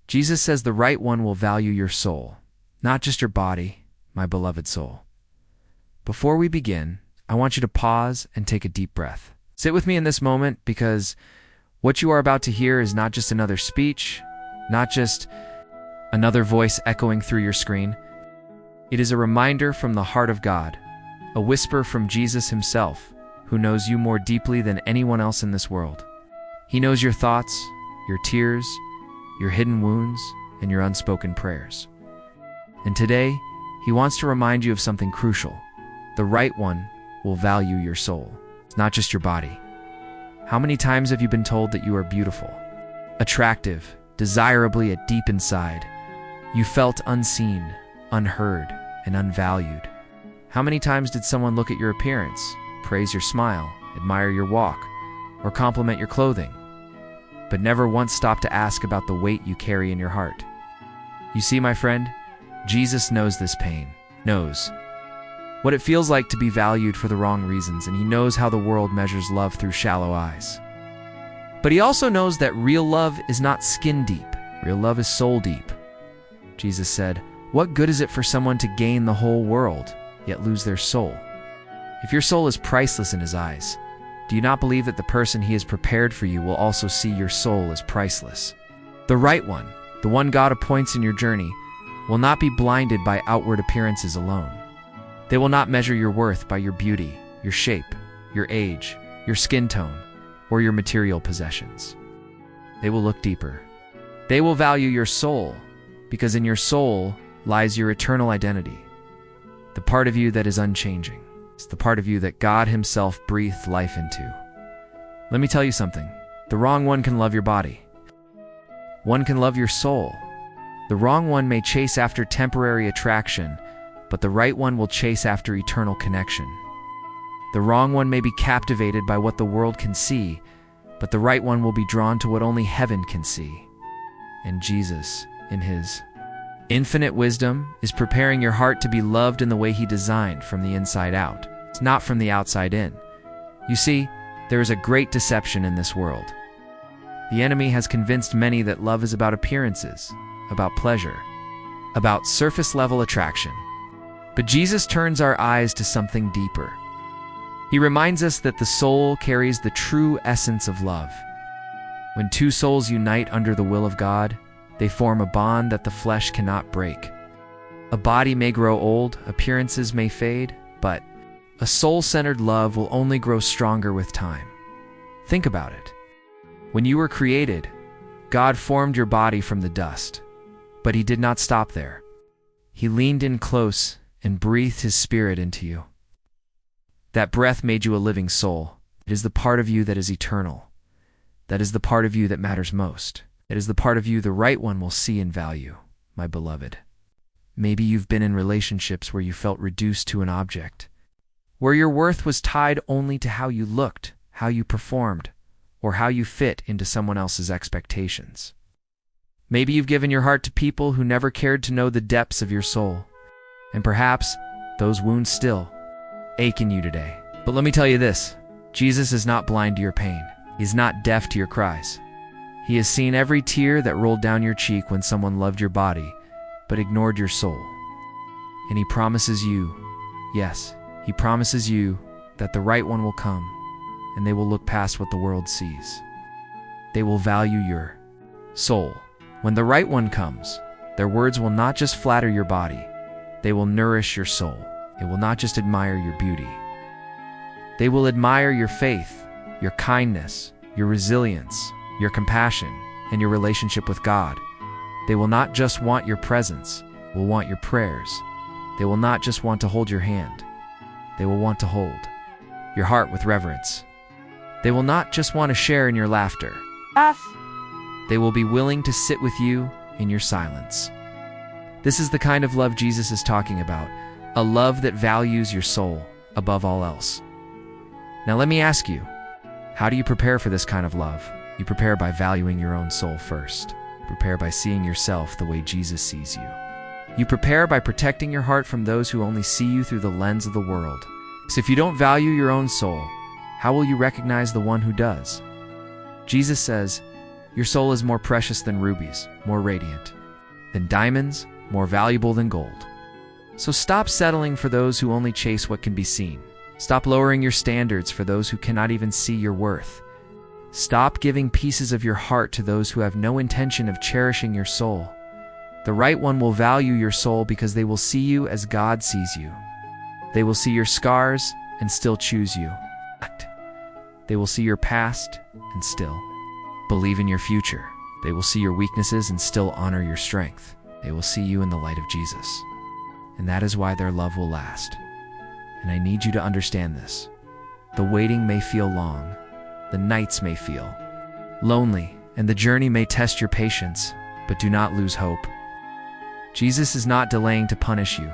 Jesus says the right one will value your soul, not just your body, my beloved soul. Before we begin, I want you to pause and take a deep breath. Sit with me in this moment, because what you are about to hear is not just another speech, not just another voice echoing through your screen. It is a reminder from the heart of God, a whisper from Jesus himself, who knows you more deeply than anyone else in this world. He knows your thoughts, your tears, your hidden wounds, and your unspoken prayers. And today, he wants to remind you of something crucial. The right one will value your soul, not just your body. How many times have you been told that you are beautiful, attractive, desirably at deep inside? You felt unseen, unheard, and unvalued. How many times did someone look at your appearance, praise your smile, admire your walk, or compliment your clothing, but never once stop to ask about the weight you carry in your heart? You see, my friend, Jesus knows this pain, knows what it feels like to be valued for the wrong reasons, and he knows how the world measures love through shallow eyes. But he also knows that real love is not skin deep. Real love is soul deep. Jesus said, "What good is it for someone to gain the whole world, yet lose their soul?" If your soul is priceless in his eyes, do you not believe that the person he has prepared for you will also see your soul as priceless? The right one, the one God appoints in your journey, will not be blinded by outward appearances alone. They will not measure your worth by your beauty, your shape, your age, your skin tone, or your material possessions. They will look deeper. They will value your soul, because in your soul lies your eternal identity, the part of you that is unchanging. It's the part of you that God himself breathed life into. Let me tell you something. The wrong one can love your body. One can love your soul. The wrong one may chase after temporary attraction, but the right one will chase after eternal connection. The wrong one may be captivated by what the world can see, but the right one will be drawn to what only heaven can see. And Jesus, in his infinite wisdom, is preparing your heart to be loved in the way he designed, from the inside out. It's not from the outside in. You see, there is a great deception in this world. The enemy has convinced many that love is about appearances, about pleasure, about surface-level attraction. But Jesus turns our eyes to something deeper. He reminds us that the soul carries the true essence of love. When two souls unite under the will of God, they form a bond that the flesh cannot break. A body may grow old, appearances may fade, but a soul-centered love will only grow stronger with time. Think about it. When you were created, God formed your body from the dust, but he did not stop there. He leaned in close and breathed his spirit into you. That breath made you a living soul. It is the part of you that is eternal. That is the part of you that matters most. It is the part of you the right one will see and value, my beloved. Maybe you've been in relationships where you felt reduced to an object, where your worth was tied only to how you looked, how you performed, or how you fit into someone else's expectations. Maybe you've given your heart to people who never cared to know the depths of your soul, and perhaps those wounds still ache in you today. But let me tell you this, Jesus is not blind to your pain. He is not deaf to your cries. He has seen every tear that rolled down your cheek when someone loved your body, but ignored your soul. And he promises you, yes, he promises you that the right one will come, and they will look past what the world sees. They will value your soul. When the right one comes, their words will not just flatter your body, they will nourish your soul. They will not just admire your beauty. They will admire your faith, your kindness, your resilience, your compassion, and your relationship with God. They will not just want your presence, they will want your prayers. They will not just want to hold your hand, they will want to hold your heart with reverence. They will not just want to share in your laughter. They will be willing to sit with you in your silence. This is the kind of love Jesus is talking about, a love that values your soul above all else. Now let me ask you, how do you prepare for this kind of love? You prepare by valuing your own soul first. You prepare by seeing yourself the way Jesus sees you. You prepare by protecting your heart from those who only see you through the lens of the world. So if you don't value your own soul, how will you recognize the one who does? Jesus says, Your soul is more precious than rubies, more radiant than diamonds, more valuable than gold. So stop settling for those who only chase what can be seen. Stop lowering your standards for those who cannot even see your worth. Stop giving pieces of your heart to those who have no intention of cherishing your soul. The right one will value your soul because they will see you as God sees you. They will see your scars and still choose you. They will see your past and still believe in your future. They will see your weaknesses and still honor your strength. They will see you in the light of Jesus. And that is why their love will last. And I need you to understand this. The waiting may feel long. The nights may feel lonely, and the journey may test your patience, but do not lose hope. Jesus is not delaying to punish you.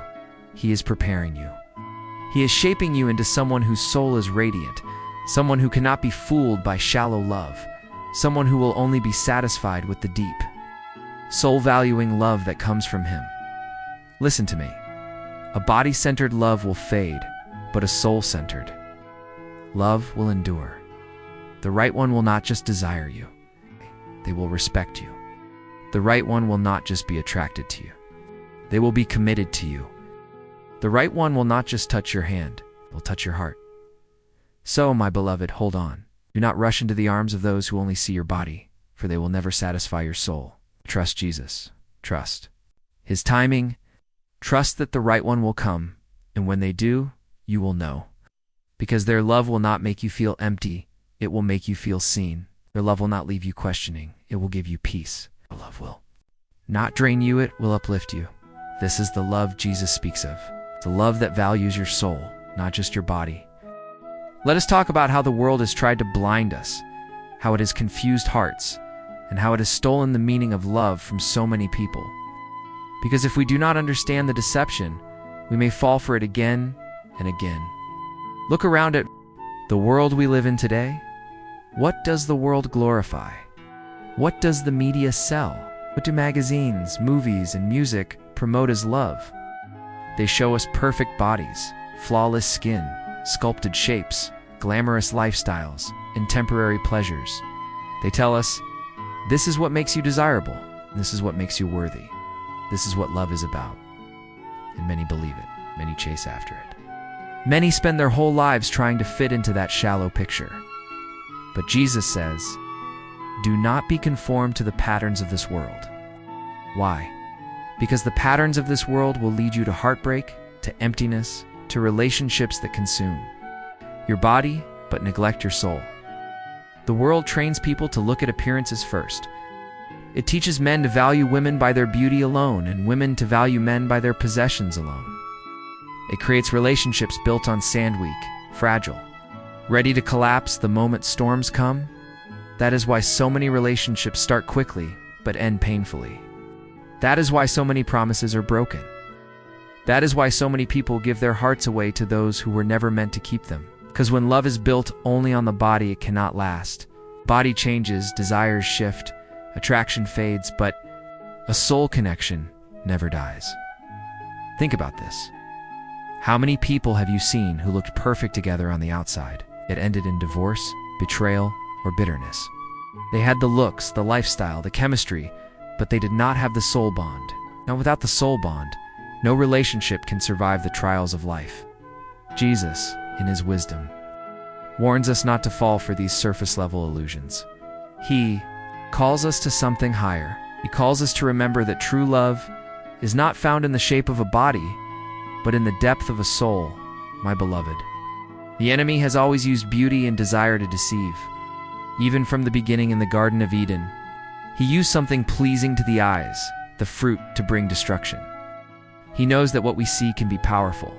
He is preparing you. He is shaping you into someone whose soul is radiant, someone who cannot be fooled by shallow love, someone who will only be satisfied with the deep, soul-valuing love that comes from Him. Listen to me. A body-centered love will fade, but a soul-centered love will endure. The right one will not just desire you. They will respect you. The right one will not just be attracted to you. They will be committed to you. The right one will not just touch your hand, it will touch your heart. So, my beloved, hold on. Do not rush into the arms of those who only see your body, for they will never satisfy your soul. Trust Jesus. Trust His timing. Trust that the right one will come, and when they do, you will know. Because their love will not make you feel empty, it will make you feel seen. Their love will not leave you questioning, it will give you peace. Their love will not drain you, it will uplift you. This is the love Jesus speaks of. The love that values your soul, not just your body. Let us talk about how the world has tried to blind us, how it has confused hearts, and how it has stolen the meaning of love from so many people. Because if we do not understand the deception, we may fall for it again and again. Look around at the world we live in today. What does the world glorify? What does the media sell? What do magazines, movies, and music promote as love? They show us perfect bodies, flawless skin, sculpted shapes, glamorous lifestyles, and temporary pleasures. They tell us, this is what makes you desirable, this is what makes you worthy. This is what love is about. And many believe it, many chase after it. Many spend their whole lives trying to fit into that shallow picture. But Jesus says, do not be conformed to the patterns of this world. Why? Because the patterns of this world will lead you to heartbreak, to emptiness, to relationships that consume your body but neglect your soul. The world trains people to look at appearances first. It teaches men to value women by their beauty alone and women to value men by their possessions alone. It creates relationships built on sand weak, fragile, ready to collapse the moment storms come. That is why so many relationships start quickly but end painfully. That is why so many promises are broken. That is why so many people give their hearts away to those who were never meant to keep them. Because when love is built only on the body, it cannot last. Body changes, desires shift, attraction fades, but a soul connection never dies. Think about this. How many people have you seen who looked perfect together on the outside, yet ended in divorce, betrayal, or bitterness? They had the looks, the lifestyle, the chemistry, but they did not have the soul bond. Now, without the soul bond, no relationship can survive the trials of life. Jesus, in His wisdom, warns us not to fall for these surface-level illusions. He calls us to something higher. He calls us to remember that true love is not found in the shape of a body, but in the depth of a soul, my beloved. The enemy has always used beauty and desire to deceive. Even from the beginning in the Garden of Eden, he used something pleasing to the eyes, the fruit, to bring destruction. He knows that what we see can be powerful.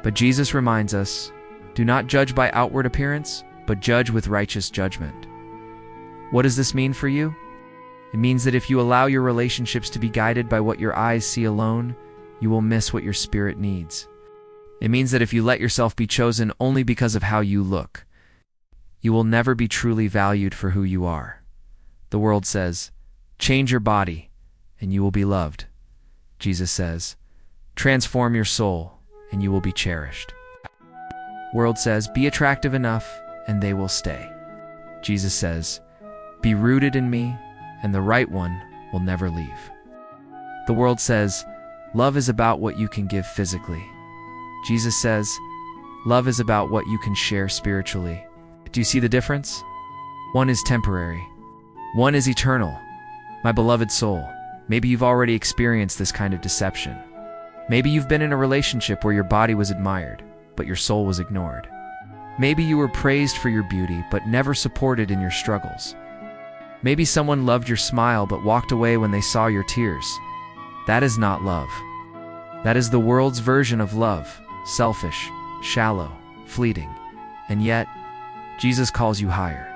But Jesus reminds us, do not judge by outward appearance, but judge with righteous judgment. What does this mean for you? It means that if you allow your relationships to be guided by what your eyes see alone, you will miss what your spirit needs. It means that if you let yourself be chosen only because of how you look, you will never be truly valued for who you are. The world says, change your body, and you will be loved. Jesus says, transform your soul, and you will be cherished. World says, be attractive enough, and they will stay. Jesus says, be rooted in me, and the right one will never leave. The world says, love is about what you can give physically. Jesus says, love is about what you can share spiritually. Do you see the difference? One is temporary. One is eternal. My beloved soul, maybe you've already experienced this kind of deception. Maybe you've been in a relationship where your body was admired, but your soul was ignored. Maybe you were praised for your beauty, but never supported in your struggles. Maybe someone loved your smile, but walked away when they saw your tears. That is not love. That is the world's version of love, selfish, shallow, fleeting. And yet, Jesus calls you higher.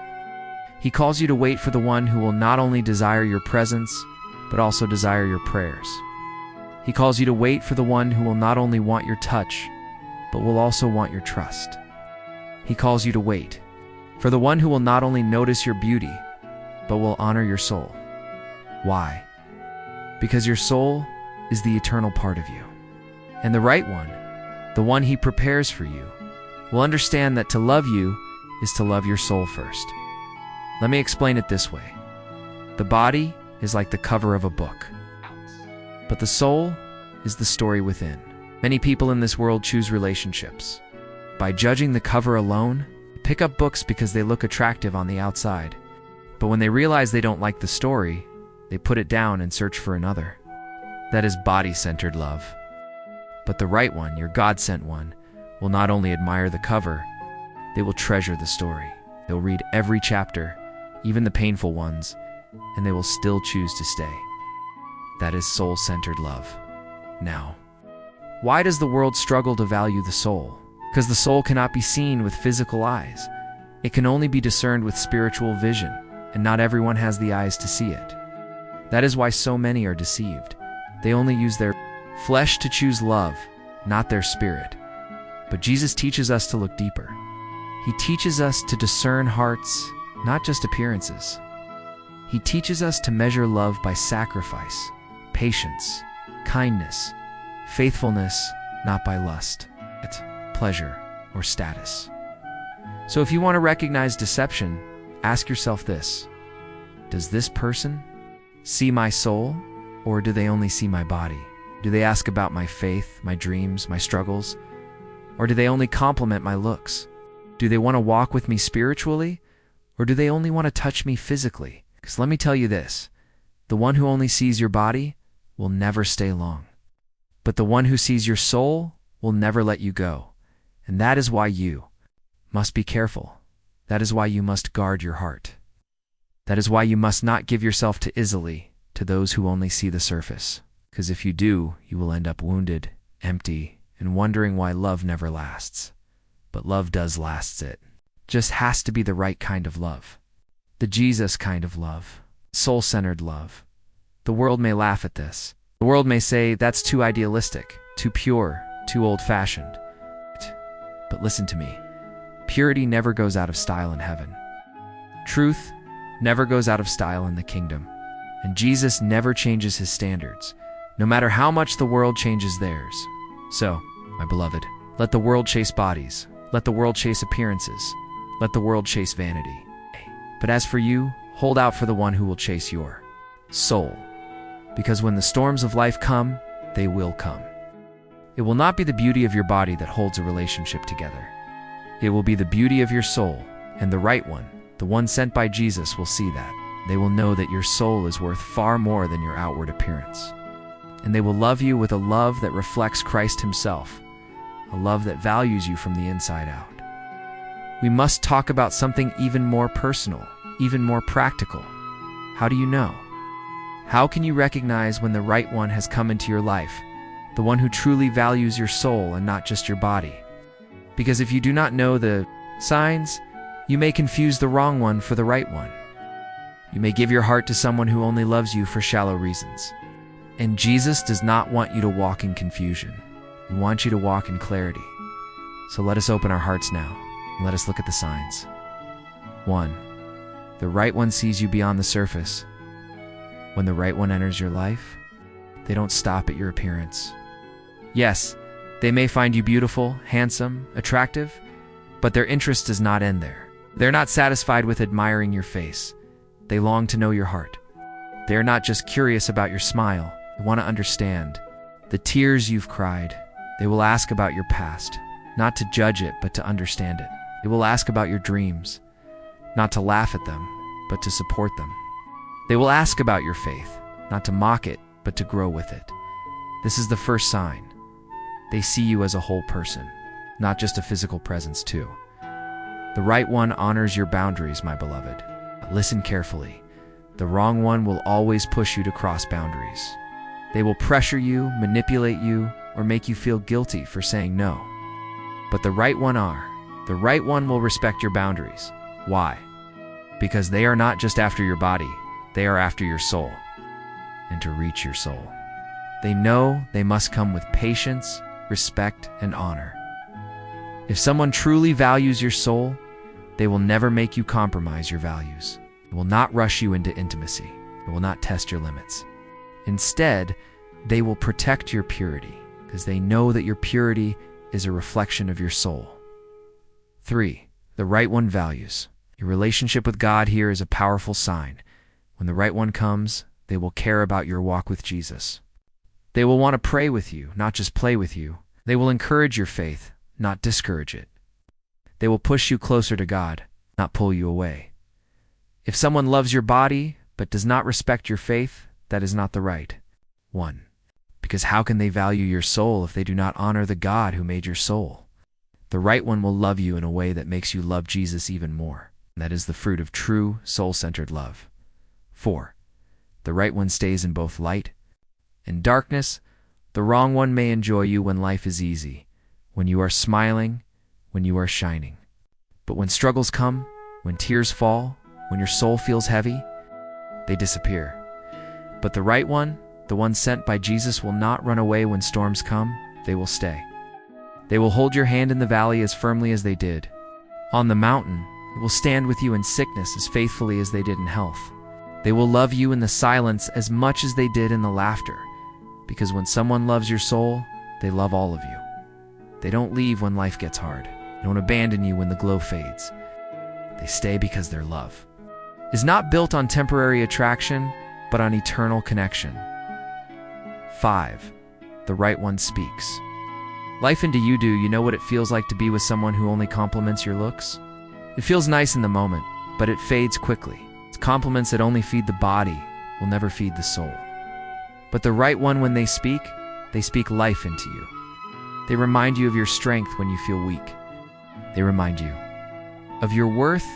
He calls you to wait for the one who will not only desire your presence, but also desire your prayers. He calls you to wait for the one who will not only want your touch, but will also want your trust. He calls you to wait for the one who will not only notice your beauty, but will honor your soul. Why? Because your soul is the eternal part of you. And the right one, the one he prepares for you, will understand that to love you is to love your soul first. Let me explain it this way. The body is like the cover of a book, but the soul is the story within. Many people in this world choose relationships. By judging the cover alone, they pick up books because they look attractive on the outside. But when they realize they don't like the story, they put it down and search for another. That is body-centered love. But the right one, your God-sent one, will not only admire the cover, they will treasure the story. They'll read every chapter, even the painful ones, and they will still choose to stay. That is soul-centered love. Now, why does the world struggle to value the soul? Because the soul cannot be seen with physical eyes. It can only be discerned with spiritual vision, and not everyone has the eyes to see it. That is why so many are deceived. They only use their flesh to choose love, not their spirit. But Jesus teaches us to look deeper. He teaches us to discern hearts, not just appearances. He teaches us to measure love by sacrifice, patience, kindness, faithfulness, not by lust, pleasure, or status. So if you want to recognize deception, ask yourself this: does this person see my soul, or do they only see my body? Do they ask about my faith, my dreams, my struggles? Or do they only compliment my looks? Do they want to walk with me spiritually, or do they only want to touch me physically? Because let me tell you this, the one who only sees your body will never stay long. But the one who sees your soul will never let you go. And that is why you must be careful. That is why you must guard your heart. That is why you must not give yourself too easily to those who only see the surface. Because if you do, you will end up wounded, empty, and wondering why love never lasts. But love does last. It just has to be the right kind of love. The Jesus kind of love. Soul-centered love. The world may laugh at this. The world may say that's too idealistic, too pure, too old-fashioned. But listen to me. Purity never goes out of style in heaven. Truth never goes out of style in the kingdom. And Jesus never changes his standards, no matter how much the world changes theirs. So, my beloved, let the world chase bodies. Let the world chase appearances. Let the world chase vanity. But as for you, hold out for the one who will chase your soul. Because when the storms of life come, they will come. It will not be the beauty of your body that holds a relationship together. It will be the beauty of your soul, and the right one, the one sent by Jesus, will see that. They will know that your soul is worth far more than your outward appearance. And they will love you with a love that reflects Christ himself, a love that values you from the inside out. We must talk about something even more personal, even more practical. How do you know? How can you recognize when the right one has come into your life, the one who truly values your soul and not just your body? Because if you do not know the signs, you may confuse the wrong one for the right one. You may give your heart to someone who only loves you for shallow reasons. And Jesus does not want you to walk in confusion. He wants you to walk in clarity. So let us open our hearts now, and let us look at the signs. 1. The right one sees you beyond the surface. When the right one enters your life, they don't stop at your appearance. Yes, they may find you beautiful, handsome, attractive, but their interest does not end there. They're not satisfied with admiring your face. They long to know your heart. They are not just curious about your smile. They want to understand the tears you've cried. They will ask about your past, not to judge it, but to understand it. They will ask about your dreams, not to laugh at them, but to support them. They will ask about your faith, not to mock it, but to grow with it. This is the first sign. They see you as a whole person, not just a physical presence too. The right one honors your boundaries, my beloved. Listen carefully. The wrong one will always push you to cross boundaries. They will pressure you, manipulate you, or make you feel guilty for saying no. But the right one will respect your boundaries. Why? Because they are not just after your body, they are after your soul. And to reach your soul, they know they must come with patience, respect, and honor. If someone truly values your soul, they will never make you compromise your values. They will not rush you into intimacy. They will not test your limits. Instead, they will protect your purity because they know that your purity is a reflection of your soul. 3. The right one values. Your relationship with God here is a powerful sign. When the right one comes, they will care about your walk with Jesus. They will want to pray with you, not just play with you. They will encourage your faith, not discourage it. They will push you closer to God, not pull you away. If someone loves your body but does not respect your faith, that is not the right one. Because how can they value your soul if they do not honor the God who made your soul? The right one will love you in a way that makes you love Jesus even more. That is the fruit of true, soul-centered love. 4. The right one stays in both light and darkness. The wrong one may enjoy you when life is easy, when you are smiling, when you are shining. But when struggles come, when tears fall, when your soul feels heavy, they disappear. But the right one, the one sent by Jesus, will not run away when storms come. They will stay. They will hold your hand in the valley as firmly as they did on the mountain. They will stand with you in sickness as faithfully as they did in health. They will love you in the silence as much as they did in the laughter. Because when someone loves your soul, they love all of you. They don't leave when life gets hard. They don't abandon you when the glow fades. They stay because their love is not built on temporary attraction, but on eternal connection. 5. The right one speaks. Life into you. Do you know what it feels like to be with someone who only compliments your looks? It feels nice in the moment, but it fades quickly. It's compliments that only feed the body, will never feed the soul. But the right one, when they speak life into you. They remind you of your strength when you feel weak. They remind you of your worth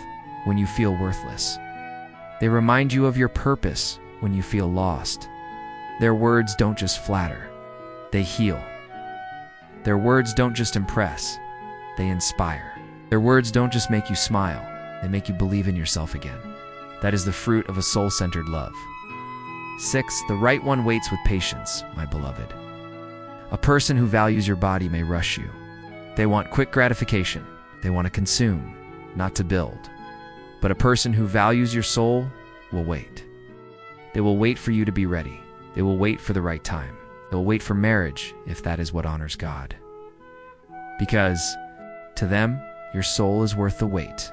when you feel worthless. They remind you of your purpose when you feel lost. Their words don't just flatter, they heal. Their words don't just impress, they inspire. Their words don't just make you smile, they make you believe in yourself again. That is the fruit of a soul-centered love. 6. The right one waits with patience, my beloved. A person who values your body may rush you. They want quick gratification. They want to consume, not to build. But a person who values your soul will wait. They will wait for you to be ready. They will wait for the right time. They will wait for marriage if that is what honors God. Because to them, your soul is worth the wait.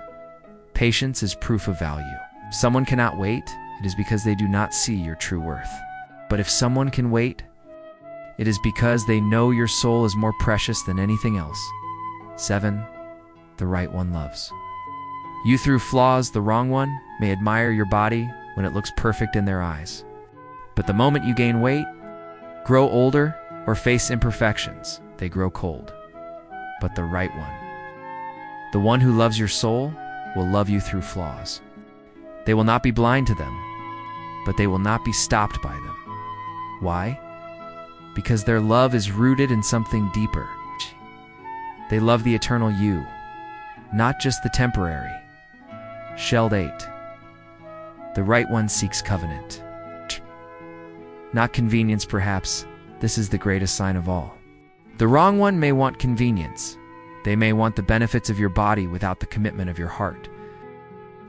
Patience is proof of value. If someone cannot wait, it is because they do not see your true worth. But if someone can wait, it is because they know your soul is more precious than anything else. 7. The right one loves. You through flaws. The wrong one may admire your body when it looks perfect in their eyes. But the moment you gain weight, grow older, or face imperfections, they grow cold. But the right one, the one who loves your soul, will love you through flaws. They will not be blind to them, but they will not be stopped by them. Why? Because their love is rooted in something deeper. They love the eternal you, not just the temporary. Shelled 8. The right one seeks covenant. Not convenience, perhaps. This is the greatest sign of all. The wrong one may want convenience. They may want the benefits of your body without the commitment of your heart.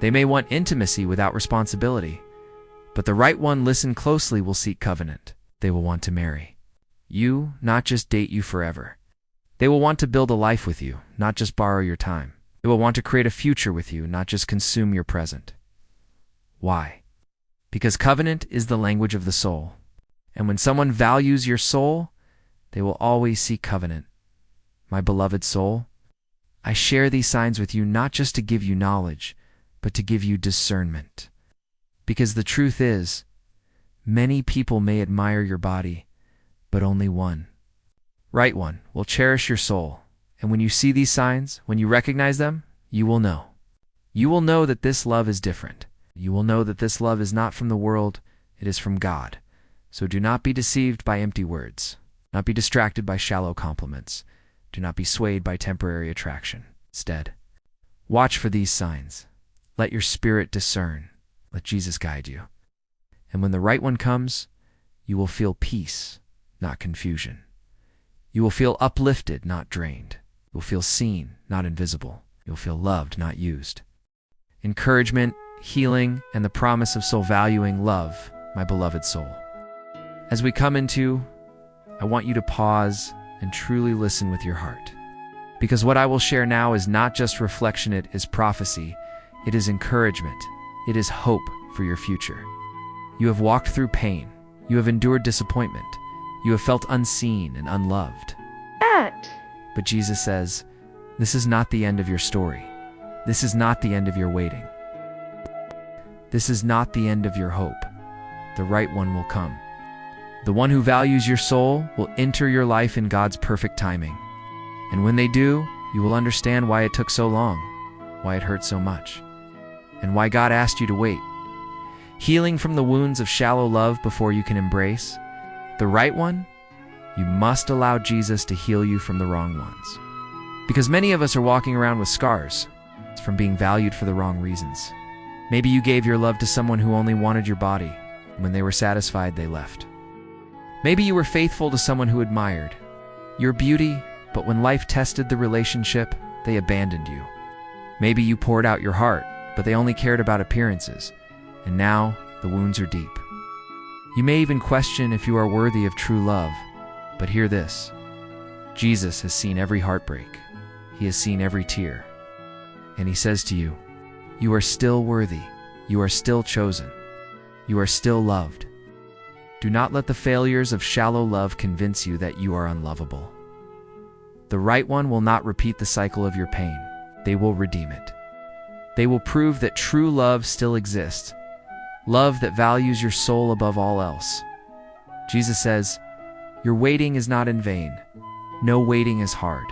They may want intimacy without responsibility. But the right one, listen closely, will seek covenant. They will want to marry you, not just date you forever. They will want to build a life with you, not just borrow your time. They will want to create a future with you, not just consume your present. Why? Because covenant is the language of the soul. And when someone values your soul, they will always seek covenant. My beloved soul, I share these signs with you not just to give you knowledge, but to give you discernment. Because the truth is, many people may admire your body, but only one, right one, will cherish your soul. And when you see these signs, when you recognize them, you will know. You will know that this love is different. You will know that this love is not from the world, it is from God. So do not be deceived by empty words. Do not be distracted by shallow compliments. Do not be swayed by temporary attraction. Instead, watch for these signs. Let your spirit discern. Let Jesus guide you. And when the right one comes, you will feel peace, not confusion. You will feel uplifted, not drained. You will feel seen, not invisible. You will feel loved, not used. Encouragement, healing, and the promise of soul-valuing love, my beloved soul. As we come into, I want you to pause and truly listen with your heart. Because what I will share now is not just reflection, it is prophecy. It is encouragement. It is hope for your future. You have walked through pain. You have endured disappointment. You have felt unseen and unloved. But Jesus says, this is not the end of your story. This is not the end of your waiting. This is not the end of your hope. The right one will come. The one who values your soul will enter your life in God's perfect timing. And when they do, you will understand why it took so long, why it hurt so much, and why God asked you to wait. Healing from the wounds of shallow love before you can embrace the right one, you must allow Jesus to heal you from the wrong ones. Because many of us are walking around with scars from being valued for the wrong reasons. Maybe you gave your love to someone who only wanted your body. When they were satisfied, they left. Maybe you were faithful to someone who admired your beauty, but when life tested the relationship, they abandoned you. Maybe you poured out your heart, but they only cared about appearances, and now the wounds are deep. You may even question if you are worthy of true love, but hear this. Jesus has seen every heartbreak. He has seen every tear. And he says to you, you are still worthy. You are still chosen. You are still loved. Do not let the failures of shallow love convince you that you are unlovable. The right one will not repeat the cycle of your pain. They will redeem it. They will prove that true love still exists. Love that values your soul above all else. Jesus says, your waiting is not in vain. No waiting is hard.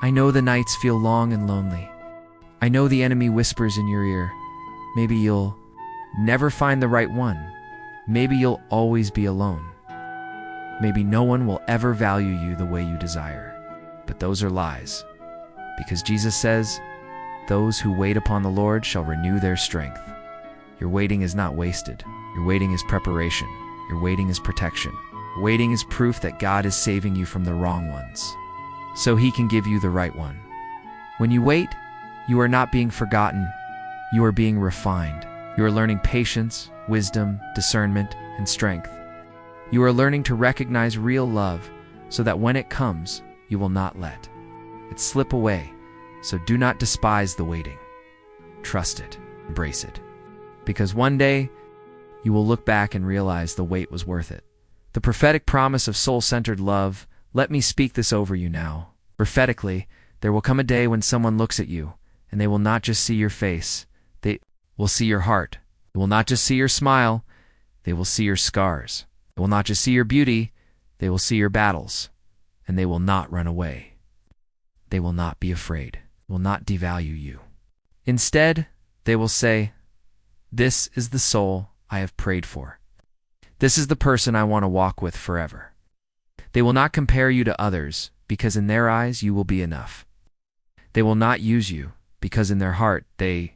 I know the nights feel long and lonely. I know the enemy whispers in your ear, maybe you'll never find the right one. Maybe you'll always be alone. Maybe no one will ever value you the way you desire. But those are lies. Because Jesus says, those who wait upon the Lord shall renew their strength. Your waiting is not wasted. Your waiting is preparation. Your waiting is protection. Waiting is proof that God is saving you from the wrong ones, so he can give you the right one. When you wait, you are not being forgotten. You are being refined. You are learning patience, wisdom, discernment, and strength. You are learning to recognize real love so that when it comes, you will not let it slip away. So do not despise the waiting. Trust it. Embrace it. Because one day, you will look back and realize the wait was worth it. The prophetic promise of soul-centered love, let me speak this over you now. Prophetically, there will come a day when someone looks at you, and they will not just see your face, they will see your heart. They will not just see your smile, they will see your scars. They will not just see your beauty, they will see your battles, and they will not run away. They will not be afraid, will not devalue you. Instead, they will say, this is the soul I have prayed for. This is the person I want to walk with forever. They will not compare you to others, because in their eyes you will be enough. They will not use you, because in their heart they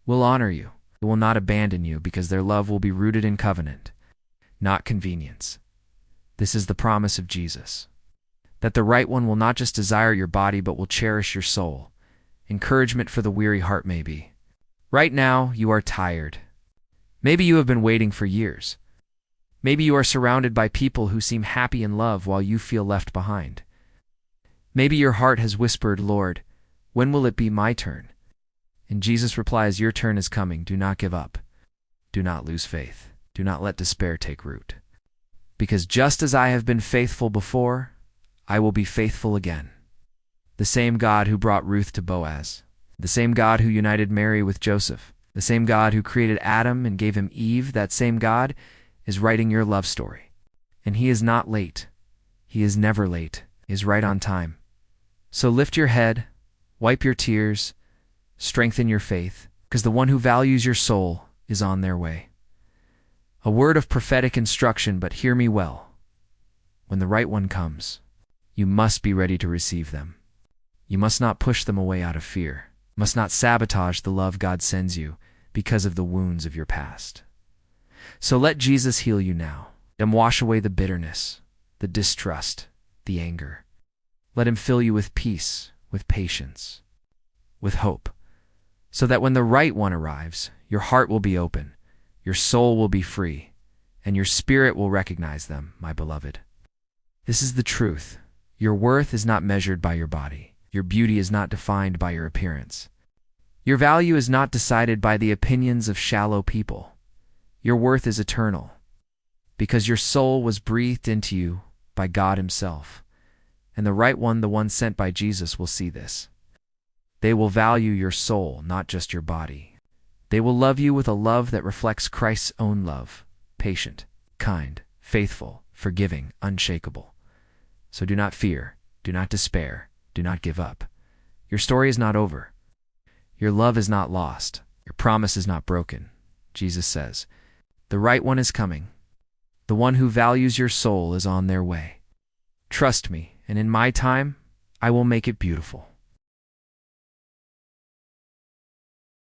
will honor you. They will not abandon you, because their love will be rooted in covenant, not convenience. This is the promise of Jesus, that the right one will not just desire your body, but will cherish your soul. Encouragement for the weary heart maybe. Right now, you are tired. Maybe you have been waiting for years. Maybe you are surrounded by people who seem happy in love while you feel left behind. Maybe your heart has whispered, Lord, when will it be my turn? And Jesus replies, your turn is coming, do not give up. do not lose faith. Do not let despair take root. Because just as I have been faithful before, I will be faithful again. The same God who brought Ruth to Boaz, the same God who united Mary with Joseph, the same God who created Adam and gave him Eve, that same God is writing your love story. And he is not late. He is never late. He is right on time. So lift your head, wipe your tears, strengthen your faith, because the one who values your soul is on their way. A word of prophetic instruction, but hear me well. When the right one comes, you must be ready to receive them. You must not push them away out of fear. You must not sabotage the love God sends you because of the wounds of your past. So let Jesus heal you now and wash away the bitterness, the distrust, the anger. Let him fill you with peace, with patience, with hope, so that when the right one arrives, your heart will be open, your soul will be free, and your spirit will recognize them, my beloved. This is the truth. Your worth is not measured by your body. Your beauty is not defined by your appearance. Your value is not decided by the opinions of shallow people. Your worth is eternal, because your soul was breathed into you by God himself, and the right one, the one sent by Jesus, will see this. They will value your soul, not just your body. They will love you with a love that reflects Christ's own love, patient, kind, faithful, forgiving, unshakable. So do not fear, do not despair, do not give up. Your story is not over. Your love is not lost. Your promise is not broken. Jesus says, the right one is coming. The one who values your soul is on their way. Trust me, and in my time, I will make it beautiful.